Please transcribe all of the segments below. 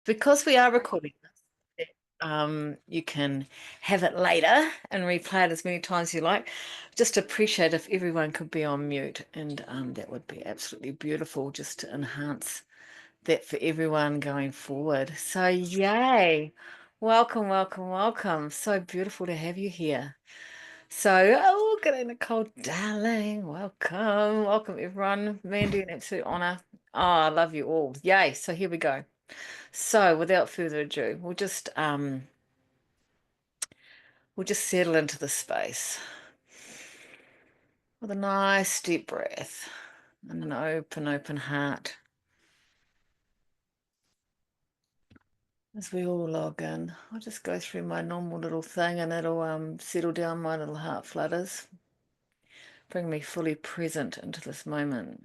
Because we are recording this, you can have it later and replay it as many times as you like. Just appreciate if everyone could be on mute, and that would be absolutely beautiful just to enhance that for everyone going forward. So, yay! Welcome, welcome, welcome. So beautiful to have you here. So, oh, good day, Nicole, darling. Welcome, welcome, everyone. Mandy, an absolute honor. Oh, I love you all. Yay! So here we go. So, without further ado, we'll just settle into the space with a nice deep breath and an open heart as we all log in. I'll just go through my normal little thing and it'll settle down my little heart flutters, bring me fully present into this moment.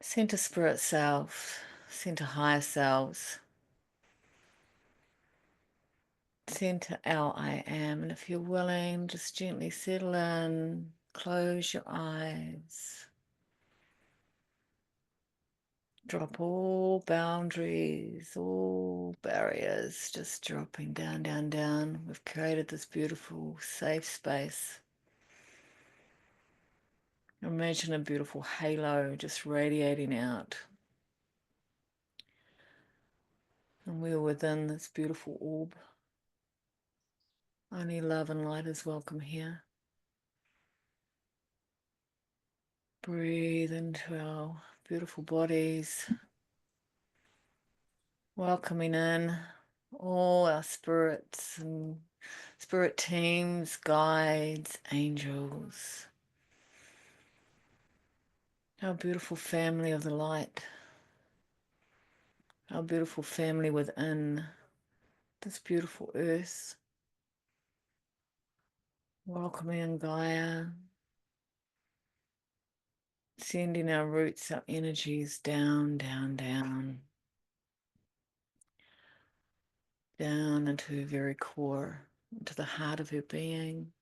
Center spirit self, center higher selves, center our I am, and if you're willing, just gently settle in, close your eyes. Drop all boundaries, all barriers, just dropping down, down, down. We've created this beautiful, safe space. Imagine a beautiful halo just radiating out. And we're within this beautiful orb. Only love and light is welcome here. Breathe into our beautiful bodies, welcoming in all our spirits and spirit teams, guides, angels. Our beautiful family of the light, our beautiful family within this beautiful earth, welcoming in Gaia, sending our roots, our energies down, down, down, down into her very core, into the heart of her being,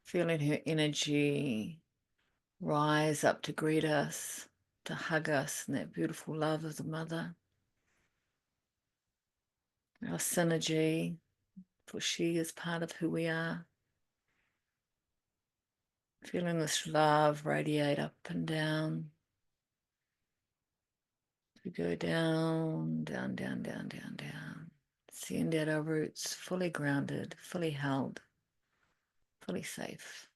feeling her energy rise up to greet us, to hug us in that beautiful love of the mother. Our synergy, for she is part of who we are. Feeling this love radiate up and down. We go down, down, down, down, down, down. Send out our roots fully grounded, fully held, fully safe.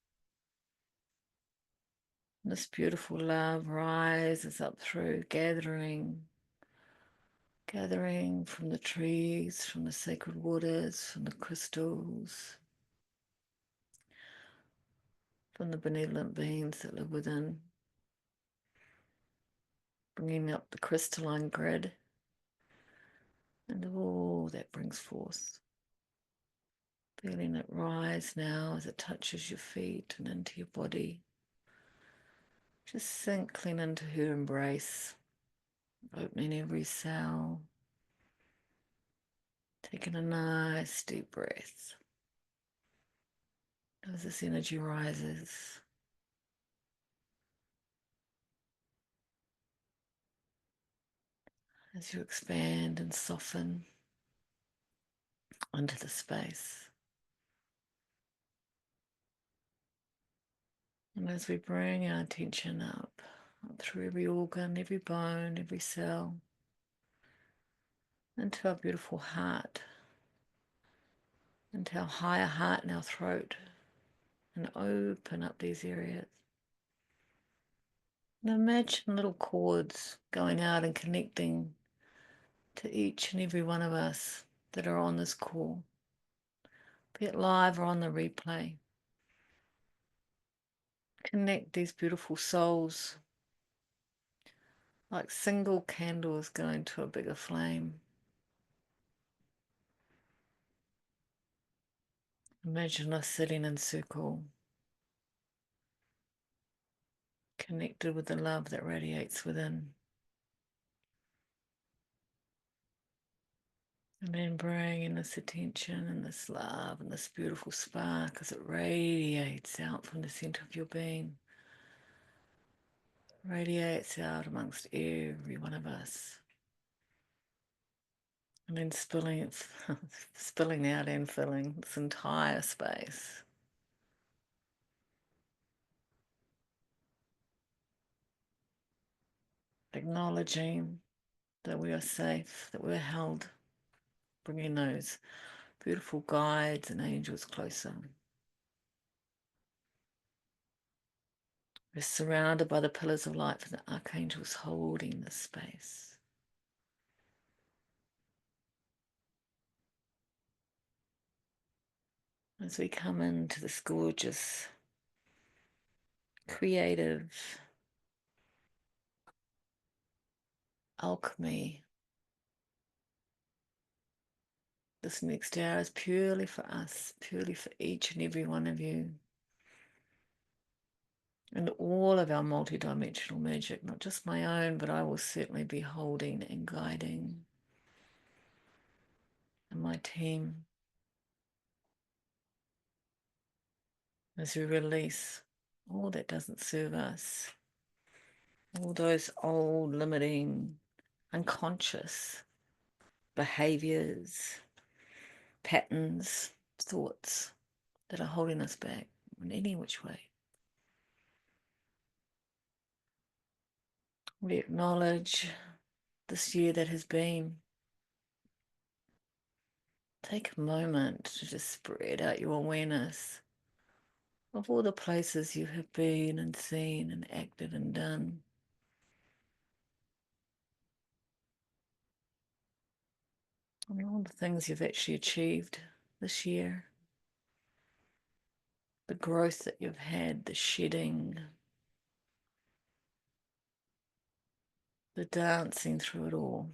And this beautiful love rises up through, gathering from the trees, from the sacred waters, from the crystals, from the benevolent beings that live within, bringing up the crystalline grid and all that brings forth. Feeling it rise now as it touches your feet and into your body. Just sink clean into her embrace, opening every cell, taking a nice deep breath. As this energy rises, as you expand and soften into the space. And as we bring our attention up through every organ, every bone, every cell, into our beautiful heart, into our higher heart and our throat, and open up these areas. And imagine little cords going out and connecting to each and every one of us that are on this call, be it live or on the replay. Connect these beautiful souls like single candles going to a bigger flame. Imagine us sitting in circle, connected with the love that radiates within. And then bringing this attention and this love and this beautiful spark as it radiates out from the center of your being. radiates out amongst every one of us. And then spilling out and filling this entire space. Acknowledging that we are safe, that we're held, bringing those beautiful guides and angels closer. We're surrounded by the pillars of light and the archangels holding this space. As we come into this gorgeous, creative alchemy, this next hour is purely for us, purely for each and every one of you. And all of our multidimensional magic, not just my own, but I will certainly be holding and guiding. And my team, as we release all that doesn't serve us, all those old, limiting, unconscious behaviors, patterns, thoughts that are holding us back in any which way. We acknowledge this year that has been. Take a moment to just spread out your awareness of all the places you have been and seen and acted and done. And all the things you've actually achieved this year. The growth that you've had, the shedding, the dancing through it all.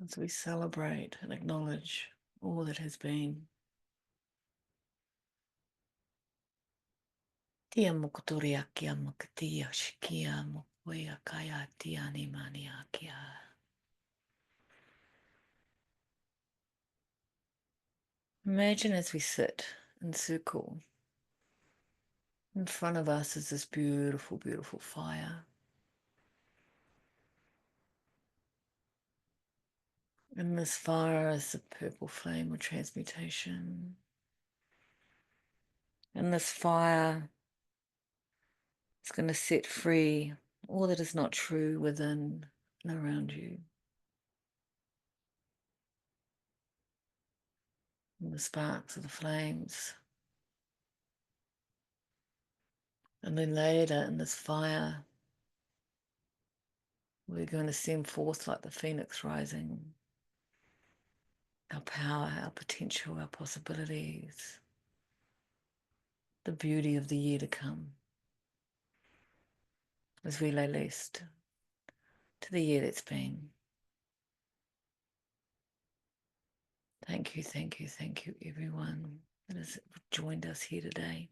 As we celebrate and acknowledge all that has been. Tia mokotoria kia mokatia shikia mokoia kaya tiani mania kia. Imagine as we sit in circle, in front of us is this beautiful, beautiful fire. And this fire is the purple flame of transmutation. And this fire is going to set free all that is not true within and around you. And the sparks of the flames. And then later in this fire, we're going to send forth like the phoenix rising. Our power, our potential, our possibilities. The beauty of the year to come. As we lay list to the year that's been. Thank you, thank you, thank you, everyone that has joined us here today.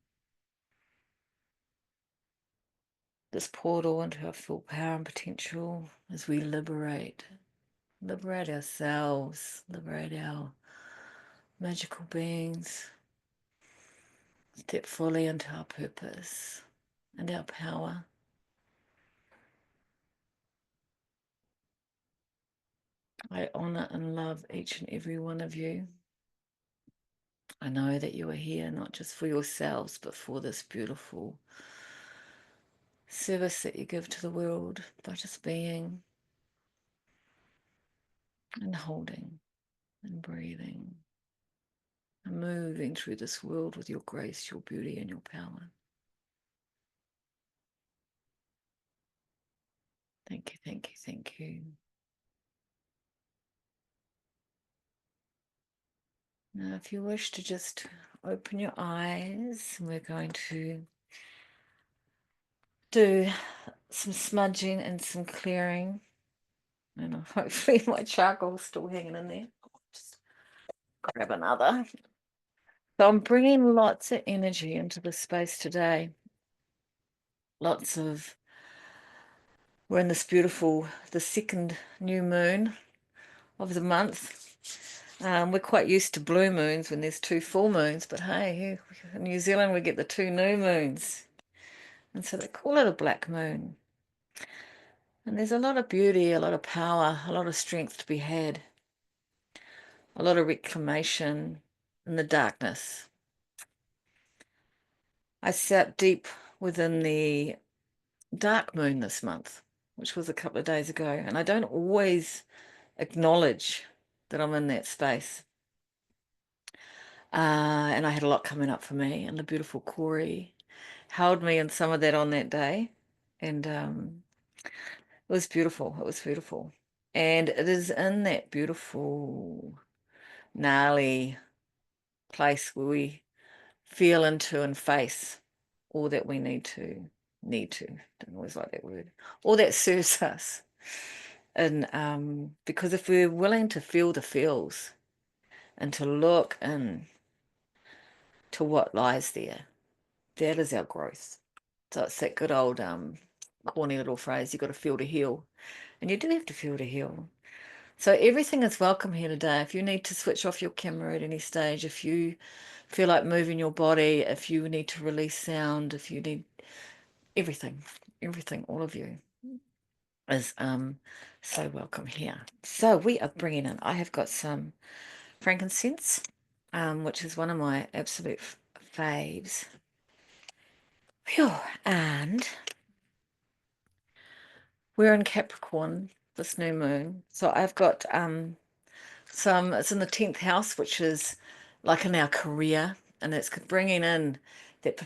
This portal into our full power and potential as we liberate ourselves, liberate our magical beings, step fully into our purpose and our power. I honor and love each and every one of you. I know that you are here not just for yourselves, but for this beautiful service that you give to the world by just being and holding and breathing and moving through this world with your grace, your beauty, and your power. Thank you, thank you, thank you. Now, if you wish to just open your eyes, we're going to do some smudging and some clearing. And hopefully my charcoal's still hanging in there. Just grab another. So I'm bringing lots of energy into the space today. We're in this beautiful, the second new moon of the month. We're quite used to blue moons when there's two full moons, but hey, here in New Zealand we get the two new moons. And so they call it a black moon. And there's a lot of beauty, a lot of power, a lot of strength to be had, a lot of reclamation in the darkness. I sat deep within the dark moon this month, which was a couple of days ago, and I don't always acknowledge that I'm in that space. And I had a lot coming up for me, and the beautiful Corey held me in some of that on that day. And it was beautiful. It was beautiful. And it is in that beautiful, gnarly place where we feel into and face all that we need to. Don't always like that word. All that serves us. And because if we're willing to feel the feels and to look in to what lies there, that is our growth. So it's that good old corny little phrase, you got to feel to heal. And you do have to feel to heal. So everything is welcome here today. If you need to switch off your camera at any stage, if you feel like moving your body, if you need to release sound, if you need everything, all of you is so welcome here. So we are bringing in, I have got some frankincense, which is one of my absolute faves. Phew. And we're in Capricorn this new moon. So I've got it's in the 10th house, which is like in our career, and it's bringing in that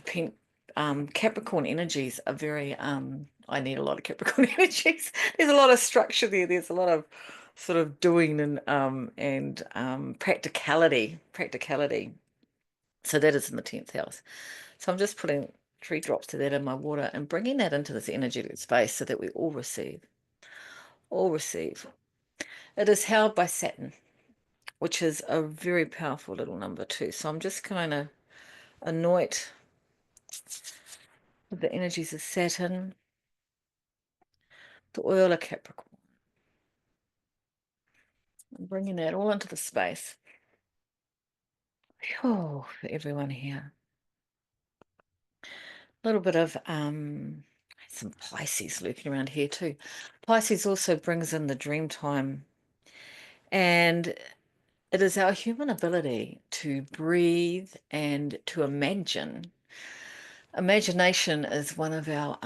Capricorn energies are very, I need a lot of Capricorn energies. There's a lot of structure there. There's a lot of sort of doing and practicality. So that is in the 10th house. So I'm just putting 3 drops of that in my water and bringing that into this energetic space so that we all receive. All receive. It is held by Saturn, which is a very powerful little number too. So I'm just going to anoint with the energies of Saturn, the oil of Capricorn. I'm bringing that all into the space. Oh, for everyone here. A little bit of some Pisces lurking around here too. Pisces also brings in the dream time, and it is our human ability to breathe and to imagine. Imagination is one of our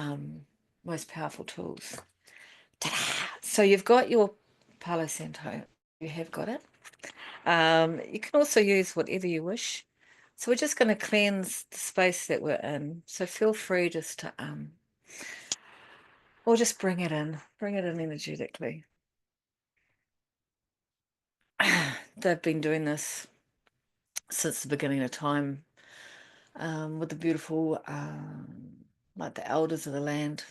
most powerful tools. Ta-da! So you've got your palo santo. You have got it. You can also use whatever you wish. So we're just going to cleanse the space that we're in. So feel free just to or just bring it in energetically. They've been doing this since the beginning of time, with the beautiful, like the elders of the land,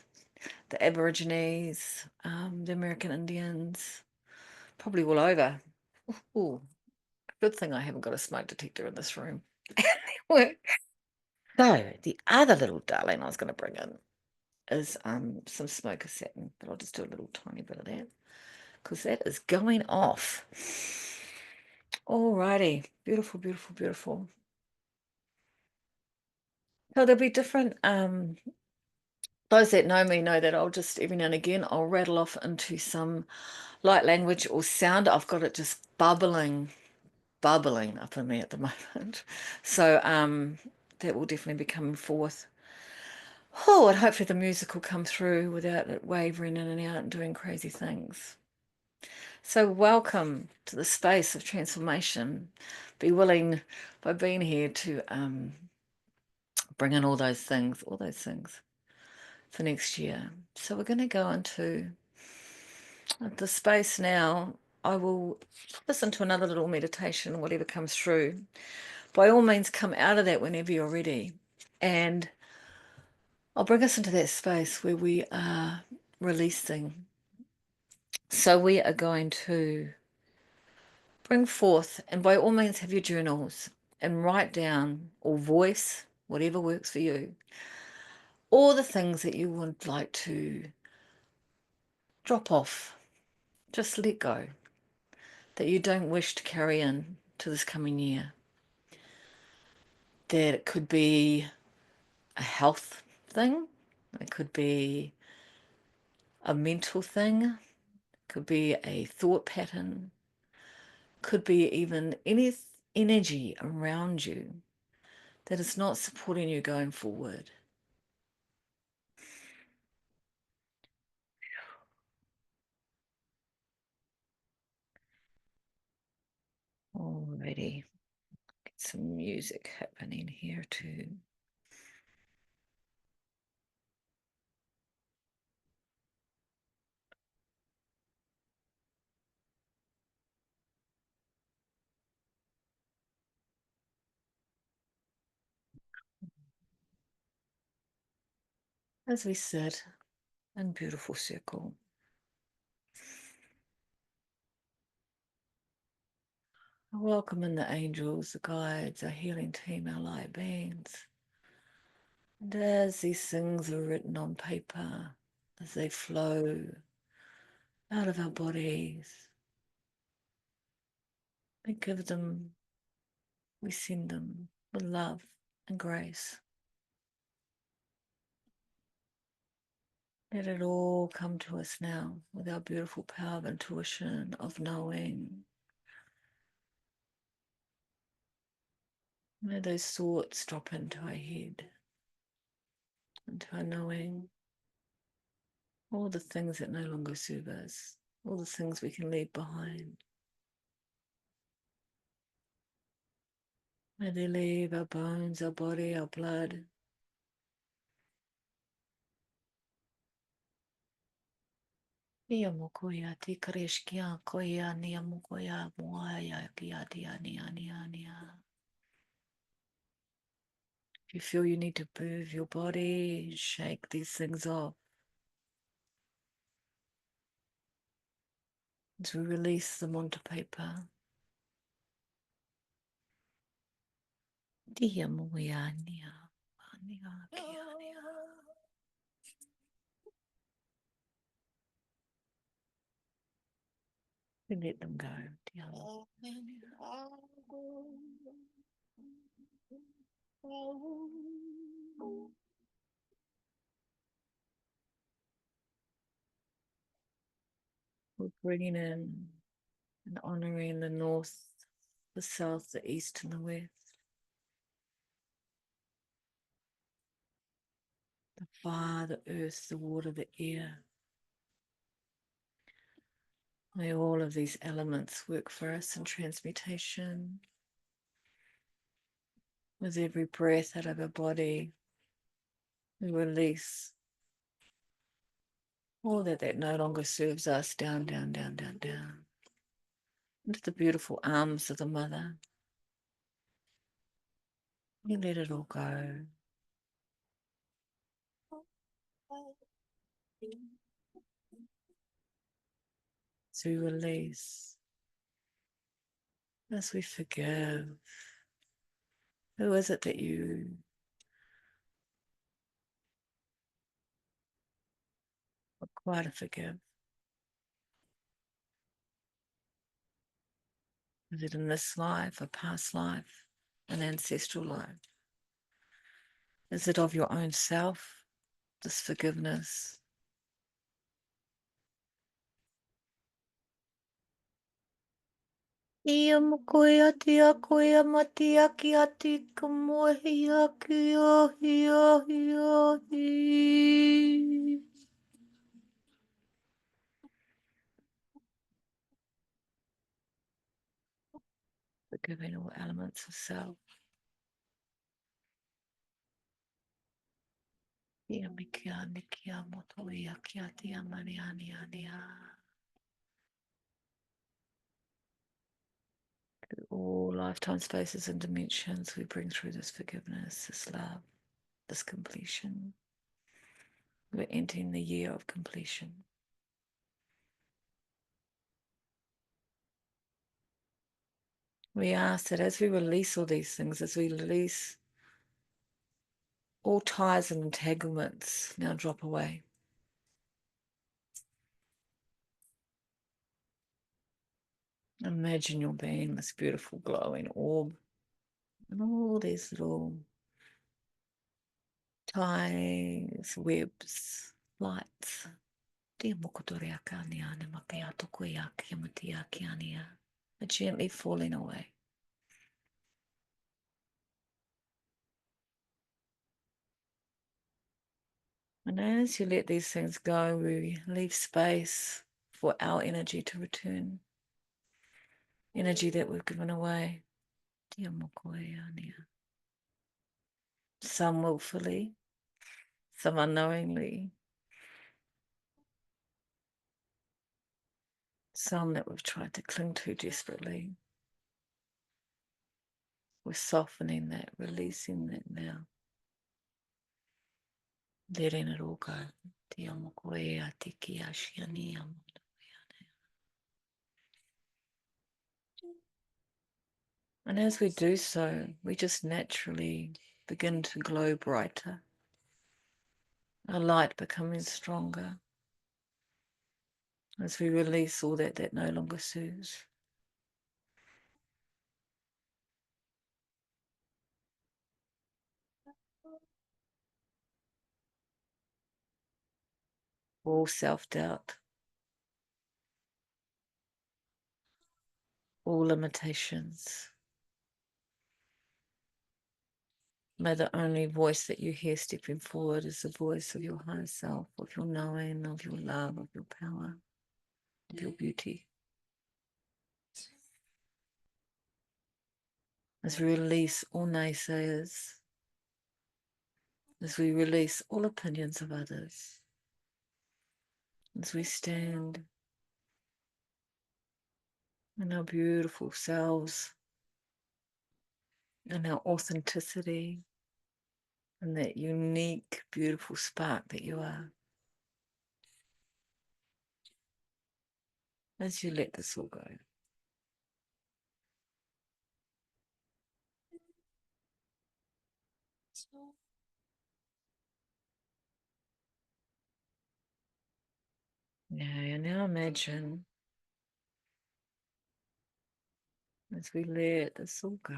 the Aborigines, the American Indians, probably all over. Ooh, good thing I haven't got a smoke detector in this room. So the other little darling I was going to bring in is some smoker satin, but I'll just do a little tiny bit of that because that is going off. Alrighty, beautiful, beautiful, beautiful. So there'll be different those that know me know that I'll just every now and again I'll rattle off into some light language or sound. I've got it just bubbling up in me at the moment. So that will definitely be coming forth. Oh, and hopefully the music will come through without it wavering in and out and doing crazy things. So welcome to the space of transformation. Be willing by being here to bring in all those things for next year. So we're going to go into the space now. I will listen to another little meditation, whatever comes through. By all means, come out of that whenever you're ready. And I'll bring us into that space where we are releasing. So we are going to bring forth, and by all means, have your journals and write down or voice, whatever works for you, all the things that you would like to drop off. Just let go. that you don't wish to carry in to this coming year. That it could be a health thing, it could be a mental thing, it could be a thought pattern, could be even any energy around you that is not supporting you going forward. Already get some music happening here too. As we sit in beautiful circle, I welcome in the angels, the guides, our healing team, our light beings. And as these things are written on paper, as they flow out of our bodies, we give them, we send them with love and grace. Let it all come to us now with our beautiful power of intuition, of knowing. May those thoughts drop into our head, into our knowing. All the things that no longer serve us, all the things we can leave behind. May they leave our bones, our body, our blood. Ia mokoia te kareshkia koia nia mokoia moaia kia tia nia nia nia. If you feel you need to move your body, shake these things off. As we release them onto paper. Ia moia nia nia kia nia. We let them go. We're bringing in and honoring the north, the south, the east, and the west. The fire, the earth, the water, the air. May all of these elements work for us in transmutation. With every breath out of our body, we release all that no longer serves us down, down, down, down, down. Into the beautiful arms of the mother. We let it all go. As we release, as we forgive. Who is it that you require to forgive? Is it in this life, a past life, an ancestral life? Is it of your own self, this forgiveness? Ia mokoia tia koia matia ki ati ka mohia ki ahi ahi ahi. Forgiving all elements of self. Ia mikia nikia motoia ki ati amani ani ani a. All lifetime spaces and dimensions, we bring through this forgiveness, this love, this completion. We're entering the year of completion. We ask that as we release all these things, as we release all ties and entanglements, now drop away. Imagine your being this beautiful glowing orb and all these little ties, webs, lights. Are gently falling away. And as you let these things go, we leave space for our energy to return. Energy that we've given away. Some willfully, some unknowingly, some that we've tried to cling to desperately. We're softening that, releasing that now. Letting it all go. And as we do so, we just naturally begin to glow brighter. Our light becoming stronger as we release all that no longer serves. All self-doubt, all limitations. May the only voice that you hear stepping forward is the voice of your higher self, of your knowing, of your love, of your power, of your beauty. As we release all naysayers, as we release all opinions of others, as we stand in our beautiful selves, in our authenticity, and that unique, beautiful spark that you are. As you let this all go. Now imagine as we let this all go,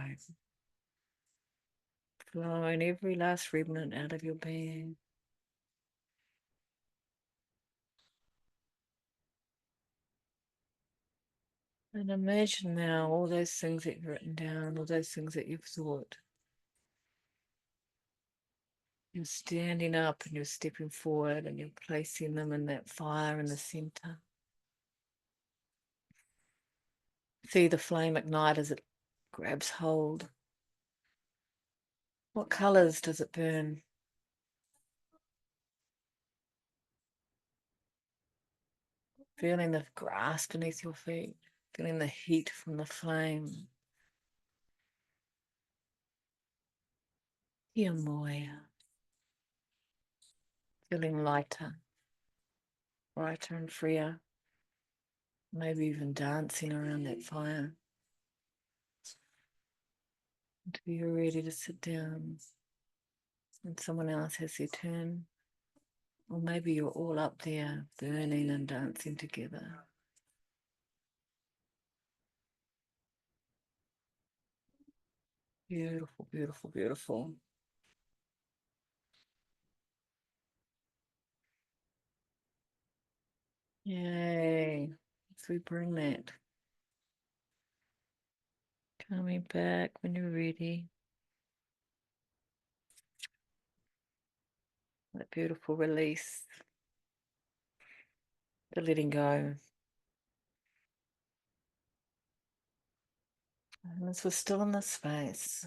flowing every last remnant out of your being. And imagine now all those things that you've written down, all those things that you've thought. You're standing up and you're stepping forward and you're placing them in that fire in the center. See the flame ignite as it grabs hold. What colors does it burn? Feeling the grass beneath your feet, feeling the heat from the flame. Moya. Feeling lighter, brighter and freer. Maybe even dancing around that fire until you're ready to sit down and someone else has their turn. Or maybe you're all up there burning and dancing together. Beautiful, beautiful, beautiful. Yay. So we bring that coming back when you're ready. That beautiful release. The letting go. And as we're still in this space,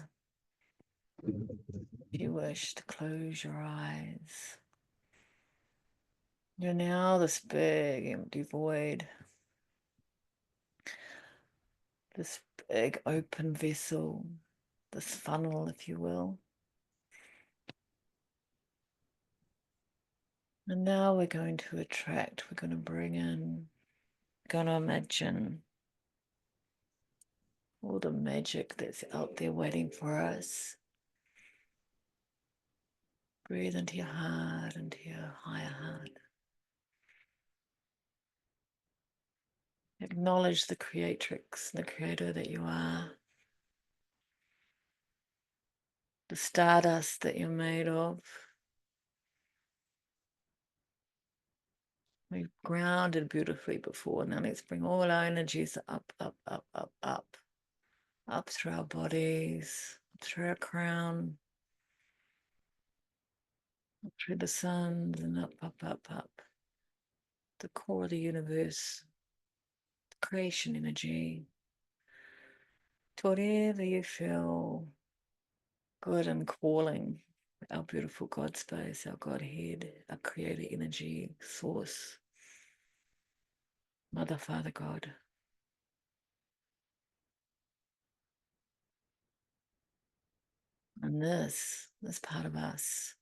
if you wish to close your eyes, you're now this big empty void, this big open vessel, this funnel, if you will. And now we're going to attract, we're going to bring in, we're going to imagine all the magic that's out there waiting for us. Breathe into your heart, into your higher heart. Acknowledge the creatrix, the creator that you are, the stardust that you're made of. We've grounded beautifully before. Now let's bring all our energies up, up, up, up, up, up through our bodies, through our crown, up through the suns, and up, up, up, up. The core of the universe, the creation energy, to whatever you feel good and calling. Our beautiful God space, our Godhead, our creator energy source, Mother, Father, God. And this part of us,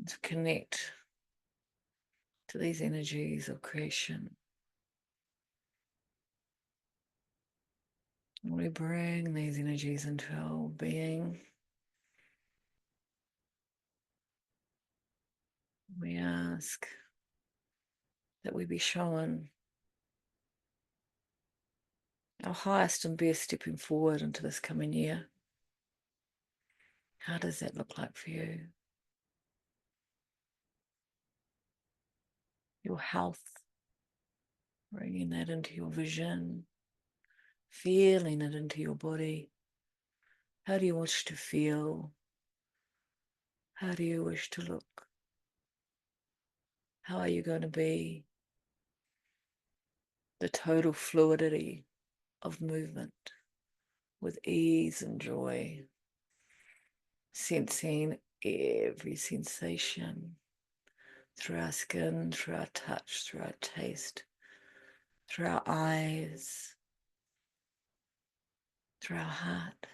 to connect to these energies of creation. And we bring these energies into our being. We ask that we be shown our highest and best stepping forward into this coming year. How does that look like for you? Your health, bringing that into your vision, feeling it into your body. How do you wish to feel? How do you wish to look? How are you going to be? The total fluidity of movement with ease and joy, sensing every sensation through our skin, through our touch, through our taste, through our eyes, through our heart.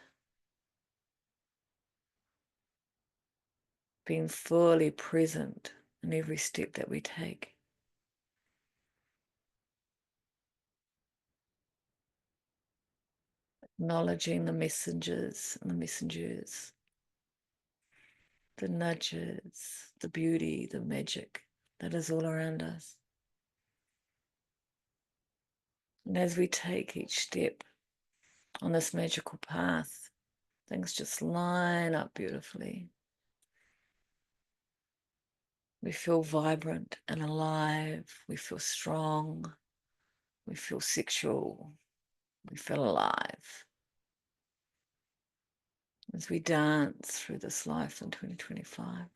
Being fully present in every step that we take. Acknowledging the messengers and the messengers, the nudges, the beauty, the magic that is all around us. And as we take each step on this magical path, things just line up beautifully. We feel vibrant and alive. We feel strong. We feel sexual. We feel alive. As we dance through this life in 2025.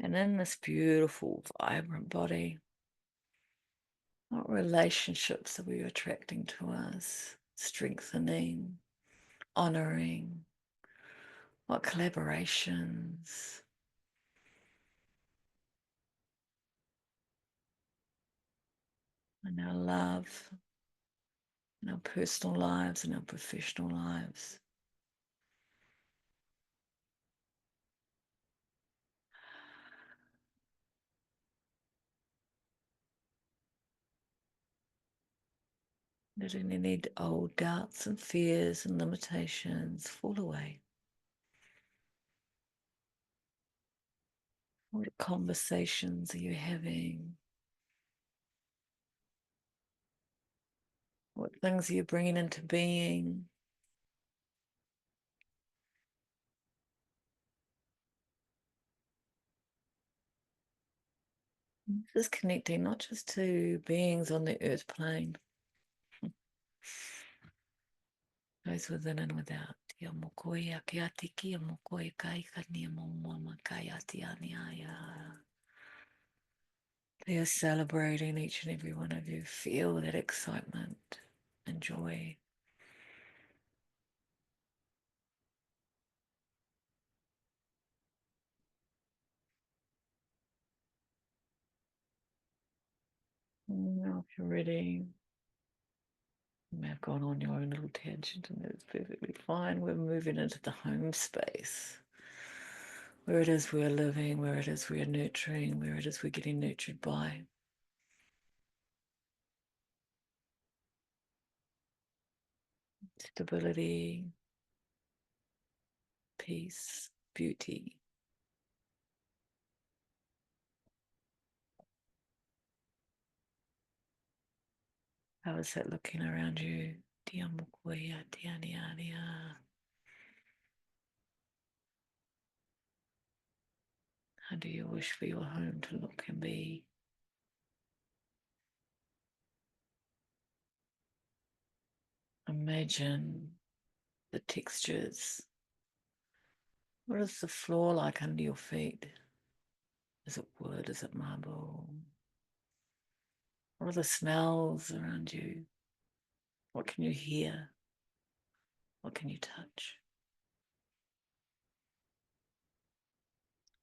And in this beautiful, vibrant body, what relationships are we attracting to us, strengthening, honoring? What collaborations? In our love, in our personal lives, in our professional lives. Letting any old doubts and fears and limitations fall away. What conversations are you having? What things are you bringing into being? This is connecting not just to beings on the earth plane, those within and without. They are celebrating each and every one of you. Feel that excitement and joy. Now, if you're ready, you may have gone on your own little tangent, and that's perfectly fine. We're moving into the home space, where it is we're living, where it is we're nurturing, where it is we're getting nurtured by. Stability, peace, beauty. How is that looking around you? How do you wish for your home to look and be? Imagine the textures. What is the floor like under your feet? Is it wood? Is it marble? What are the smells around you? What can you hear? What can you touch?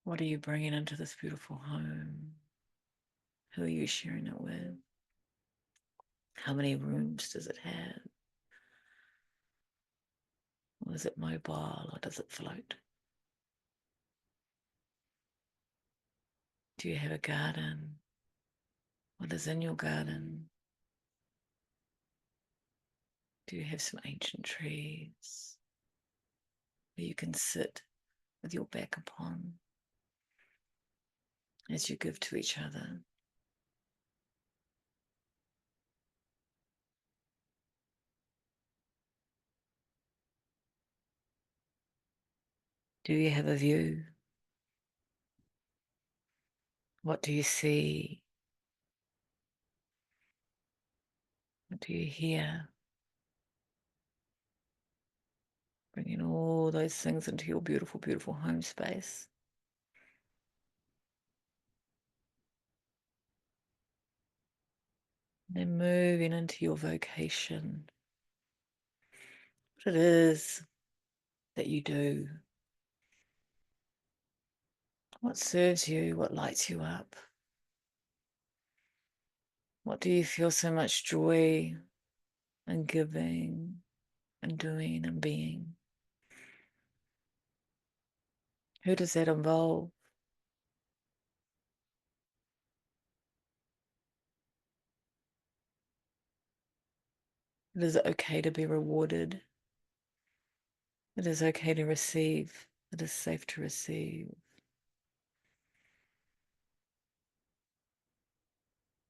What are you bringing into this beautiful home? Who are you sharing it with? How many rooms does it have? Or is it mobile or does it float? Do you have a garden? What is in your garden? Do you have some ancient trees where you can sit with your back upon as you give to each other? Do you have a view? What do you see? What do you hear? Bringing all those things into your beautiful, beautiful home space. Then moving into your vocation. What it is that you do. What serves you? What lights you up? What do you feel so much joy in giving and doing and being? Who does that involve? It is okay to be rewarded. It is okay to receive. It is safe to receive.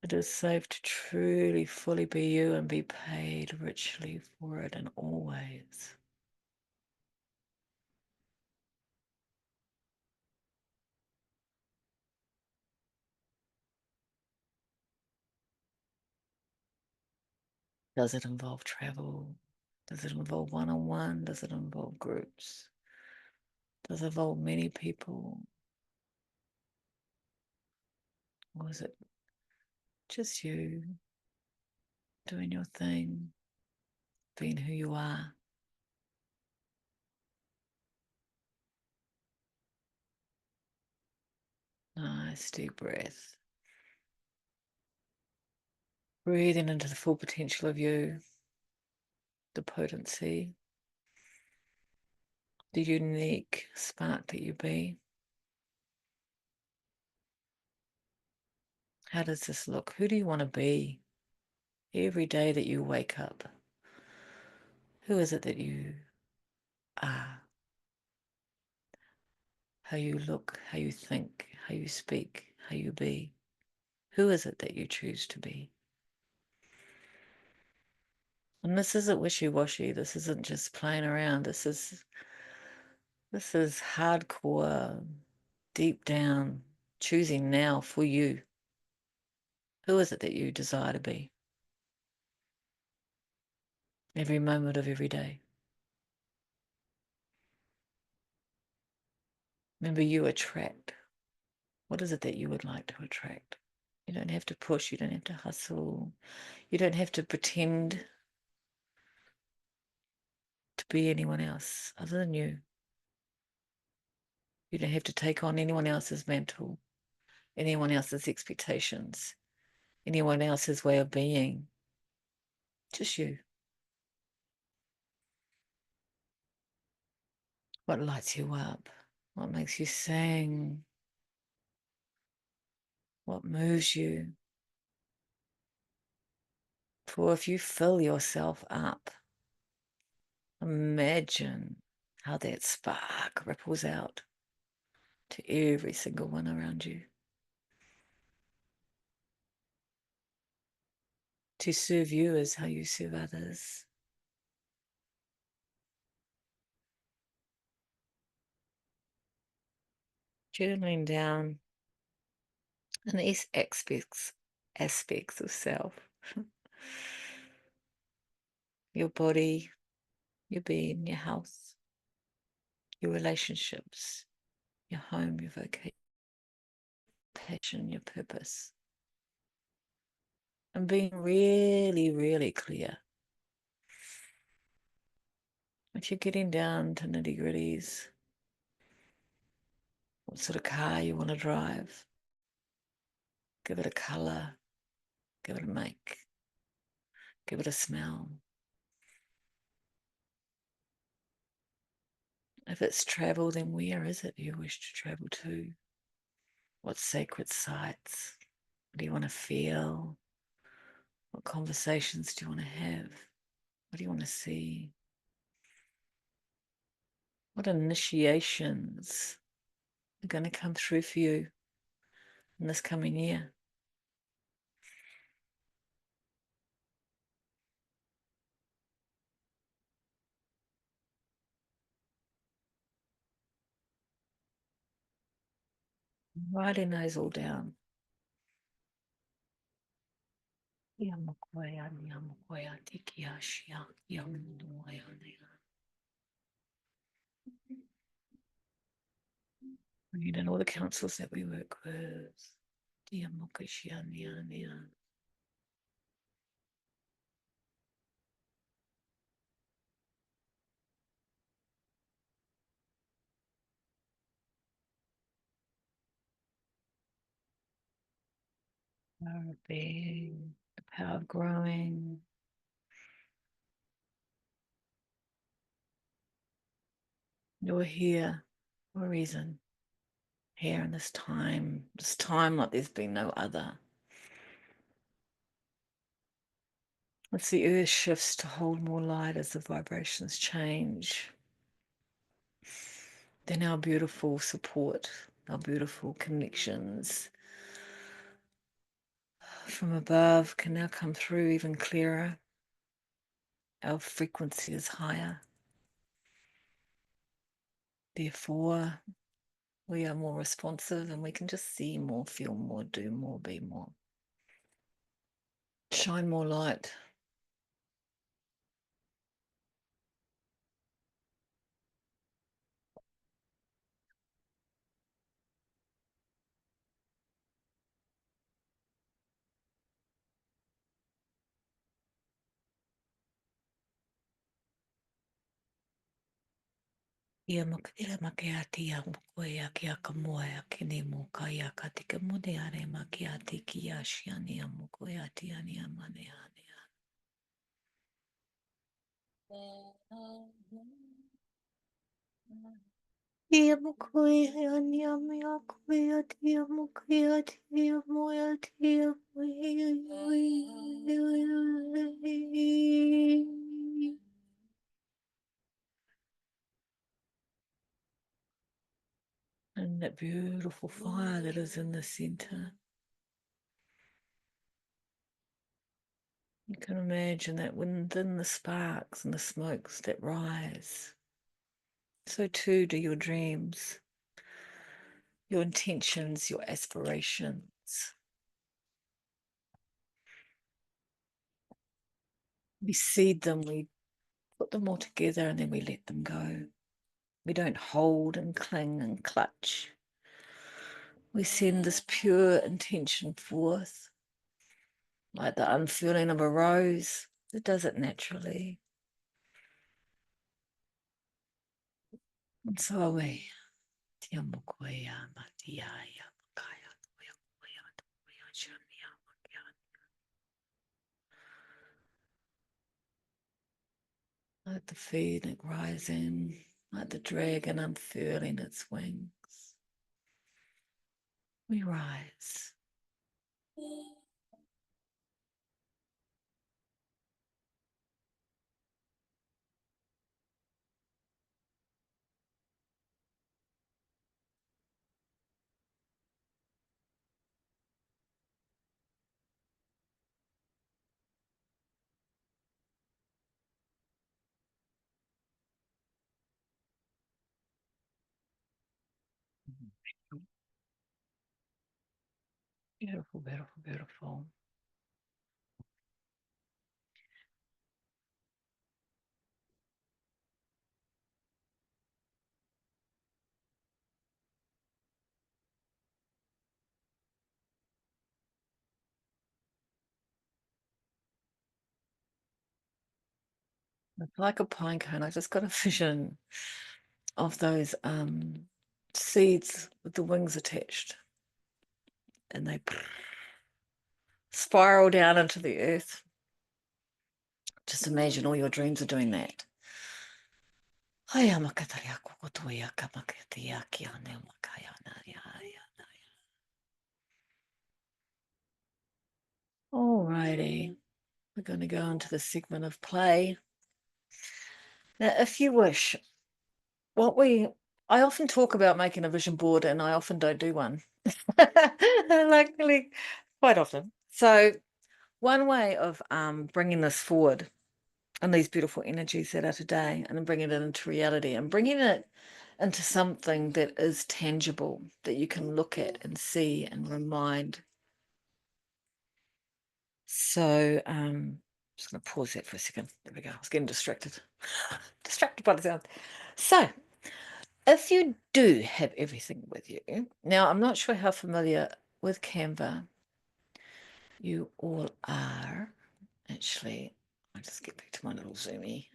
It is safe to truly, fully be you and be paid richly for it and always. Does it involve travel? Does it involve one-on-one? Does it involve groups? Does it involve many people? Or is it just you doing your thing, being who you are? Nice deep breath. Breathing into the full potential of you, the potency, the unique spark that you be. How does this look? Who do you want to be every day that you wake up? Who is it that you are? How you look, how you think, how you speak, how you be. Who is it that you choose to be? And this isn't wishy-washy. This isn't just playing around. This is hardcore, deep down, choosing now for you. Who is it that you desire to be? Every moment of every day. Remember, you attract. What is it that you would like to attract? You don't have to push. You don't have to hustle. You don't have to pretend to be anyone else other than you. You don't have to take on anyone else's mantle, anyone else's expectations, anyone else's way of being. Just you. What lights you up? What makes you sing? What moves you? For if you fill yourself up, imagine how that spark ripples out to every single one around you. To serve you is how you serve others. Journaling down in these aspects of self. Your body, your being, your health, your relationships, your home, your vocation, passion, your purpose. And being really, really clear. If you're getting down to nitty gritties, what sort of car you want to drive, give it a colour, give it a make, give it a smell. If it's travel, then where is it you wish to travel to? What sacred sites? What do you want to feel? What conversations do you want to have? What do you want to see? What initiations are going to come through for you in this coming year? Writing those all down. Read in all the councils that we work with. Power of being, the power of growing. You're here for a reason. Here in this time like there's been no other. As the earth shifts to hold more light, as the vibrations change, then our beautiful support, our beautiful connections from above can now come through even clearer. Our frequency is higher. Therefore, we are more responsive and we can just see more, feel more, do more, be more. Shine more light. Ia makira makiati ia mokoia kia kamoa kini mokaya katika mode are makiati kia shiani ia mokoia tiani ia mane ane. Ia mokoia ani ami akoia tia mokoia tia moia tia moia. And that beautiful fire that is in the center. You can imagine that within the sparks and the smokes that rise, so too do your dreams, your intentions, your aspirations. We seed them, we put them all together, and then we let them go. We don't hold and cling and clutch. We send this pure intention forth, like the unfurling of a rose. It does it naturally. And so are we. Like the phoenix rising, like the dragon unfurling its wings. We rise. Beautiful, beautiful, beautiful. It's like a pine cone. I just got a vision of those seeds with the wings attached, and they spiral down into the earth. Just imagine all your dreams are doing that. Alrighty, we're going to go into the segment of play. Now, if you wish, what we I often talk about making a vision board, and I often don't do one. Like quite often. So one way of bringing this forward and these beautiful energies that are today, and then bringing it into reality and bringing it into something that is tangible that you can look at and see and remind. So just going to pause that for a second. There we go. I was getting distracted. Distracted by the sound. So if you do have everything with you, now I'm not sure how familiar with Canva you all are. Actually, I'll just get back to my little zoomy.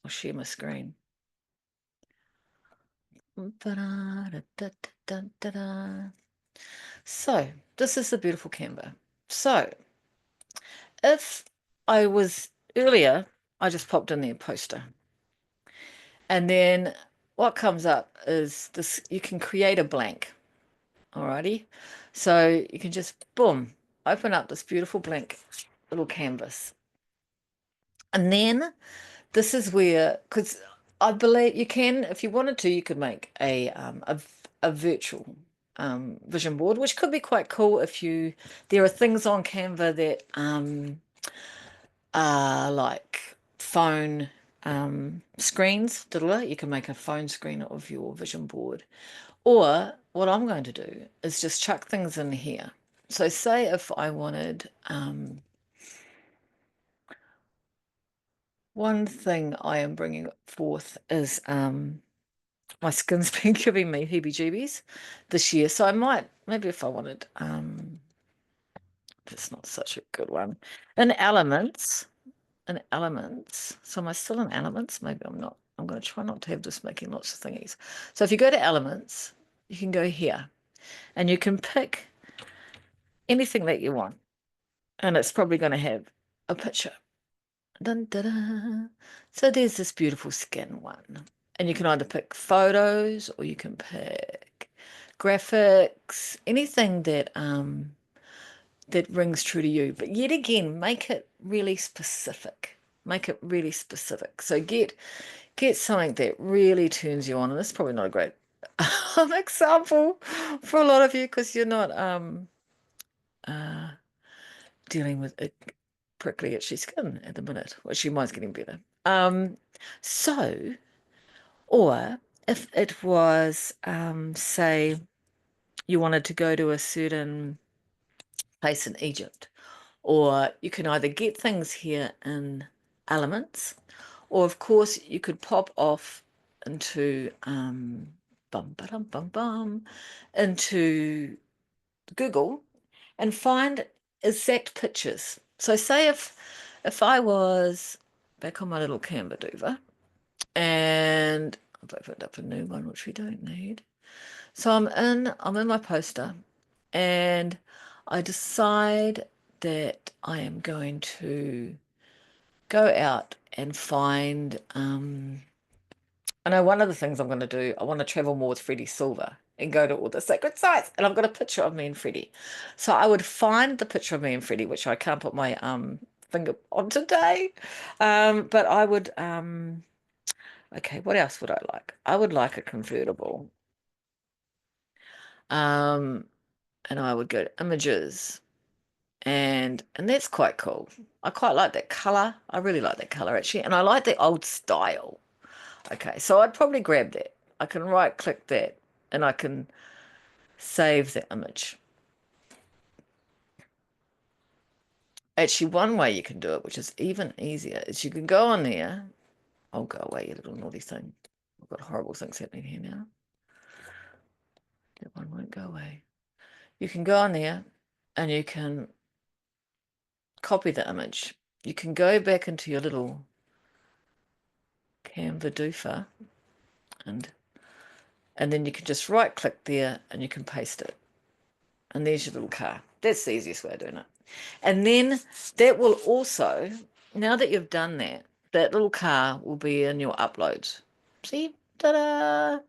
I'll share my screen. So this is the beautiful Canva. So if I was earlier, I just popped in their poster. And then what comes up is this, you can create a blank. Alrighty. So you can just, boom, open up this beautiful blank little canvas. And then this is where, because I believe you can, if you wanted to, you could make a virtual vision board, which could be quite cool if you, there are things on Canva that are like phone screens. You can make a phone screen of your vision board. Or what I'm going to do is just chuck things in here. So say if I wanted, one thing I am bringing forth is my skin's been giving me heebie-jeebies this year. So I might, maybe if I wanted, it's not such a good one. In elements. So am I still in elements? Maybe I'm not. I'm going to try not to have this making lots of thingies. So if you go to elements, you can go here and you can pick anything that you want. And it's probably going to have a picture. Dun, dun, dun. So there's this beautiful skin one. And you can either pick photos or you can pick graphics, anything that rings true to you. But yet again, make it really specific. Make it really specific. So get something that really turns you on. And this is probably not a great example for a lot of you because you're not uh, dealing with a prickly, itchy skin at the minute, which you mind's getting better. So, or if it was, say, you wanted to go to a certain place in Egypt, or you can either get things here in elements, or of course you could pop off into bum bum bum bum into Google and find exact pictures. So say if I was back on my little Canva Dover and I've opened up a new one which we don't need. So I'm in my poster and I decide that I am going to go out and find I know one of the things I'm going to do, I want to travel more with Freddie Silver and go to all the sacred sites. And I've got a picture of me and Freddie. So I would find the picture of me and Freddie, which I can't put my finger on today. But I would okay, what else would I like? I would like a convertible. Um, and I would go to images and that's quite cool. I quite like that color. I really like that color actually. And I like the old style. Okay, so I'd probably grab that. I can right click that and I can save the image. Actually, one way you can do it, which is even easier, is you can go on there. Oh, go away, you little naughty thing. I've got horrible things happening here now. That one won't go away. You can go on there and you can copy the image. You can go back into your little Canva doofer and then you can just right click there and you can paste it. And there's your little car. That's the easiest way of doing it. And then that will also, now that you've done that, that little car will be in your uploads. See? Ta-da!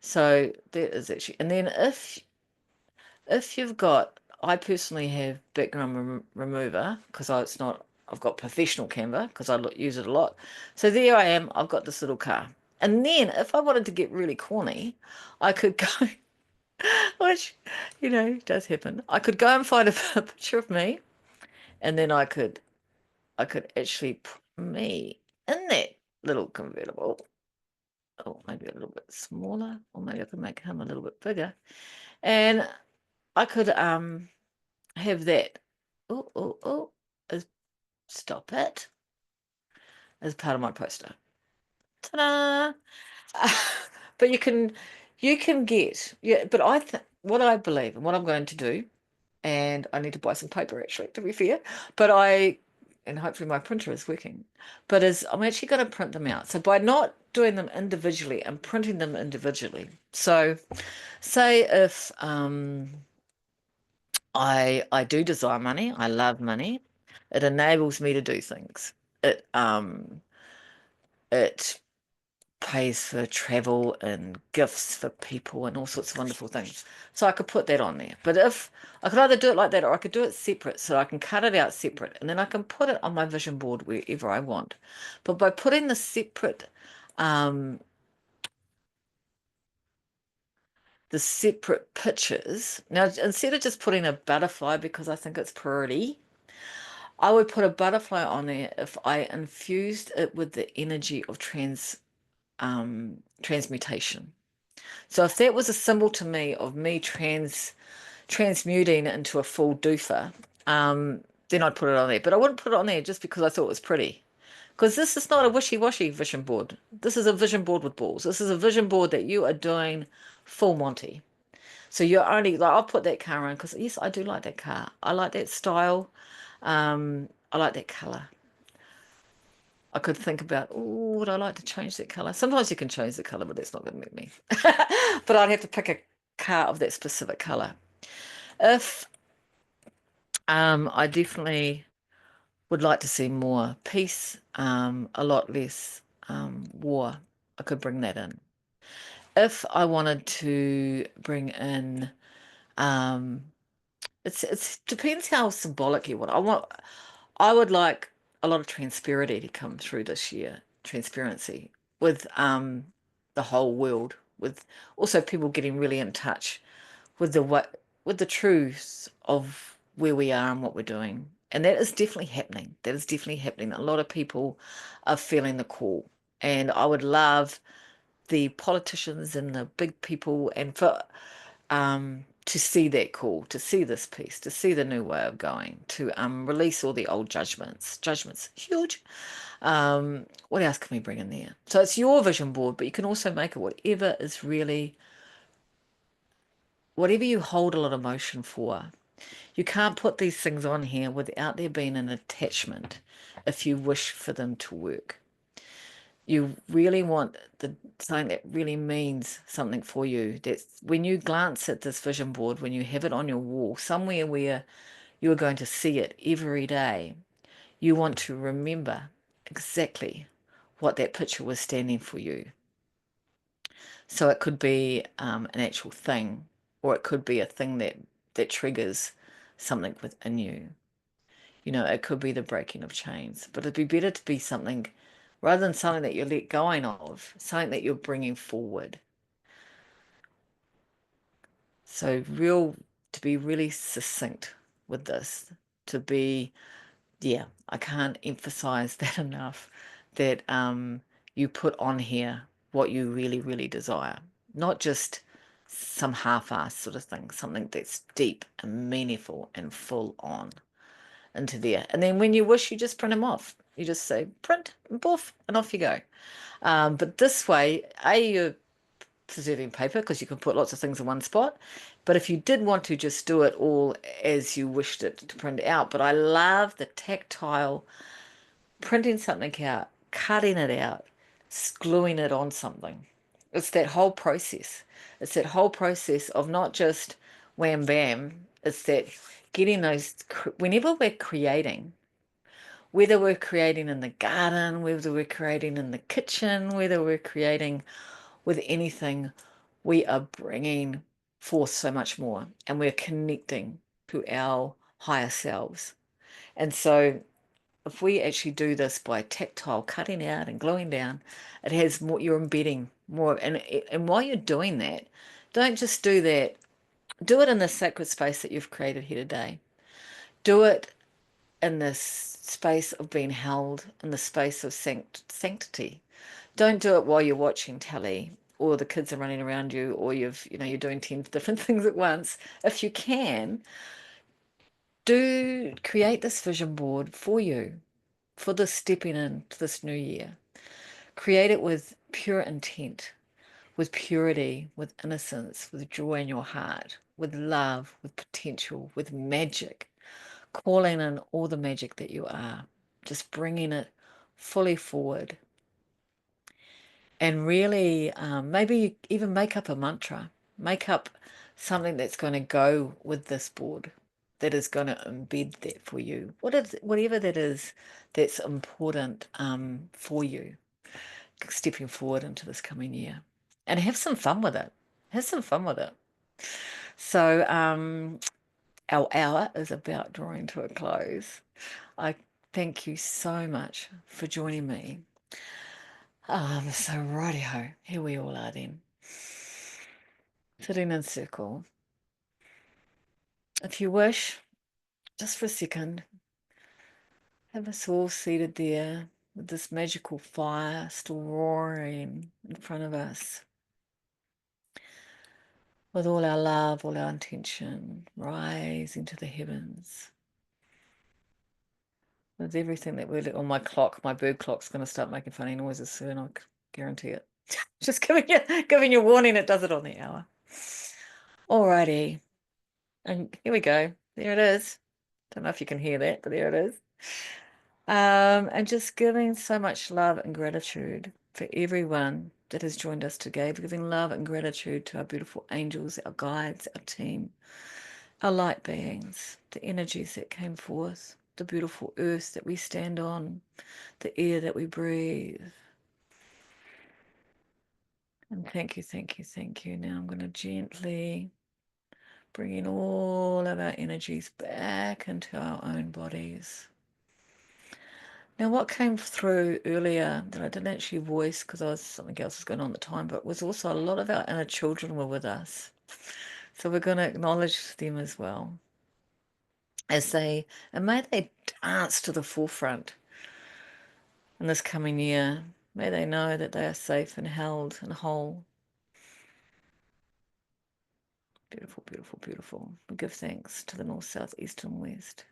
So that is actually, and then if you've got, I personally have background remover because it's not, I've got professional Canva because I use it a lot. So there I am, I've got this little car. And then if I wanted to get really corny, I could go, which, does happen. I could go and find a picture of me and then I could actually put me in that little convertible. Oh, maybe a little bit smaller, or maybe I could make him a little bit bigger. And I could have that. As, stop it. As part of my poster. Ta-da! But you can get, yeah, but what I believe and what I'm going to do, and I need to buy some paper actually, to be fair, and hopefully my printer is working, but I'm actually going to print them out. So by not doing them individually, I'm printing them individually. So say if I do desire money, I love money, it enables me to do things. It pays for travel and gifts for people and all sorts of wonderful things. So I could put that on there. But if I could either do it like that or I could do it separate, so I can cut it out separate and then I can put it on my vision board wherever I want. But by putting the separate pictures, now instead of just putting a butterfly because I think it's pretty, I would put a butterfly on there if I infused it with the energy of transmutation. So if that was a symbol to me of me transmuting into a full doofer, then I'd put it on there. But I wouldn't put it on there just because I thought it was pretty. Because this is not a wishy-washy vision board. This is a vision board with balls. This is a vision board that you are doing full Monty. So you're only, like, I'll put that car on because, yes, I do like that car. I like that style. I like that colour. I could think about, oh, would I like to change that colour? Sometimes you can change the colour, but that's not going to make me. But I'd have to pick a car of that specific colour. If I definitely would like to see more peace, a lot less war, I could bring that in. If I wanted to bring in, it's depends how symbolic you want. I would like a lot of transparency to come through this year. Transparency with the whole world, with also people getting really in touch with the truths of where we are and what we're doing. And that is definitely happening. That is definitely happening. A lot of people are feeling the call. And I would love the politicians and the big people and for to see that call, to see this piece, to see the new way of going, to release all the old judgments. Judgments, huge. What else can we bring in there? So it's your vision board, but you can also make it whatever is really, whatever you hold a lot of emotion for. You can't put these things on here without there being an attachment if you wish for them to work. You really want something that really means something for you. That's when you glance at this vision board, when you have it on your wall, somewhere where you are going to see it every day, you want to remember exactly what that picture was standing for you. So it could be an actual thing, or it could be a thing that triggers something within you. It could be the breaking of chains, but it'd be better to be something rather than something that you're let going of, something that you're bringing forward. So to be really succinct with this, I can't emphasize that enough, that you put on here what you really, really desire, not just some half-assed sort of thing, something that's deep and meaningful and full on into there. And then when you wish, you just print them off. You just say print and poof, and off you go. But this way, you're preserving paper because you can put lots of things in one spot. But if you did want to, just do it all as you wished it to print out. But I love the tactile printing something out, cutting it out, gluing it on something. It's that whole process. It's that whole process of not just wham bam. It's that getting those, whenever we're creating, whether we're creating in the garden, whether we're creating in the kitchen, whether we're creating with anything, we are bringing forth so much more and we're connecting to our higher selves. And so if we actually do this by tactile cutting out and gluing down, it has more, you're embedding more. And while you're doing that, don't just do that. Do it in the sacred space that you've created here today. Do it in this space of being held, in the space of sanctity. Don't do it while you're watching telly or the kids are running around you or you're doing 10 different things at once. If you can, do create this vision board for you, for this stepping into this new year. Create it with pure intent, with purity, with innocence, with joy in your heart, with love, with potential, with magic, calling in all the magic that you are, just bringing it fully forward. And really, maybe even make up a mantra, make up something that's going to go with this board, that is going to embed that for you. Whatever that is, that's important for you, stepping forward into this coming year. And have some fun with it. Have some fun with it. So our hour is about drawing to a close. I thank you so much for joining me. So righty-ho, here we all are then. Sitting in circle. If you wish, just for a second, have us all seated there with this magical fire still roaring in front of us. With all our love, all our intention, rising to the heavens. With everything that we're on my bird clock's going to start making funny noises soon, I guarantee it. Just giving you warning, it does it on the hour. Alrighty. And here we go. There it is. Don't know if you can hear that, but there it is. And just giving so much love and gratitude for everyone that has joined us today, giving love and gratitude to our beautiful angels, our guides, our team, our light beings, the energies that came forth, the beautiful earth that we stand on, the air that we breathe. And thank you, thank you, thank you. Now I'm going to gently bring in all of our energies back into our own bodies. Now, what came through earlier that I didn't actually voice because something else was going on at the time, but was also a lot of our inner children were with us. So we're going to acknowledge them as well. And may they dance to the forefront in this coming year. May they know that they are safe and held and whole. Beautiful, beautiful, beautiful. We give thanks to the north, south, east, and west.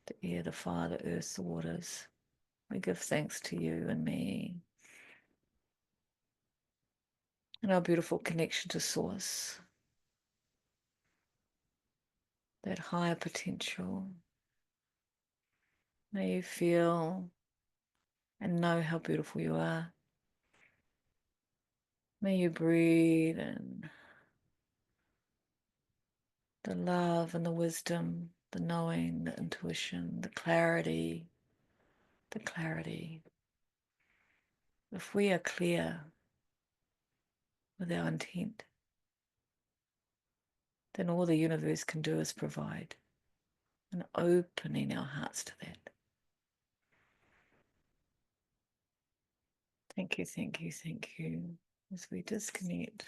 The air, the fire, the earth, the waters. We give thanks to you and me. And our beautiful connection to Source. That higher potential. May you feel and know how beautiful you are. May you breathe in the love and the wisdom, the knowing, the intuition, the clarity, the clarity. If we are clear with our intent, then all the universe can do is provide, and opening our hearts to that. Thank you, thank you, thank you. As we disconnect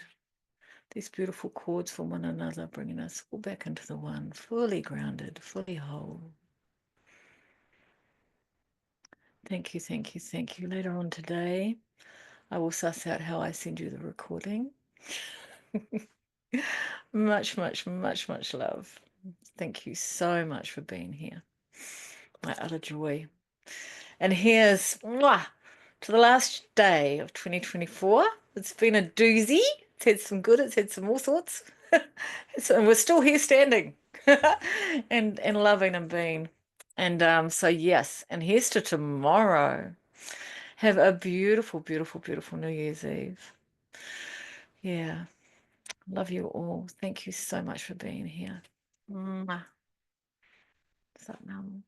these beautiful chords from one another, bringing us all back into the one, fully grounded, fully whole. Thank you, thank you, thank you. Later on today, I will suss out how I send you the recording. Much, much, much, much love. Thank you so much for being here. My utter joy. And here's mwah, to the last day of 2024. It's been a doozy. It's had some good, it's had some all sorts. And we're still here standing and loving and being. And so yes, and here's to tomorrow. Have a beautiful, beautiful, beautiful New Year's Eve. Yeah. Love you all. Thank you so much for being here. Mwah. Satnam.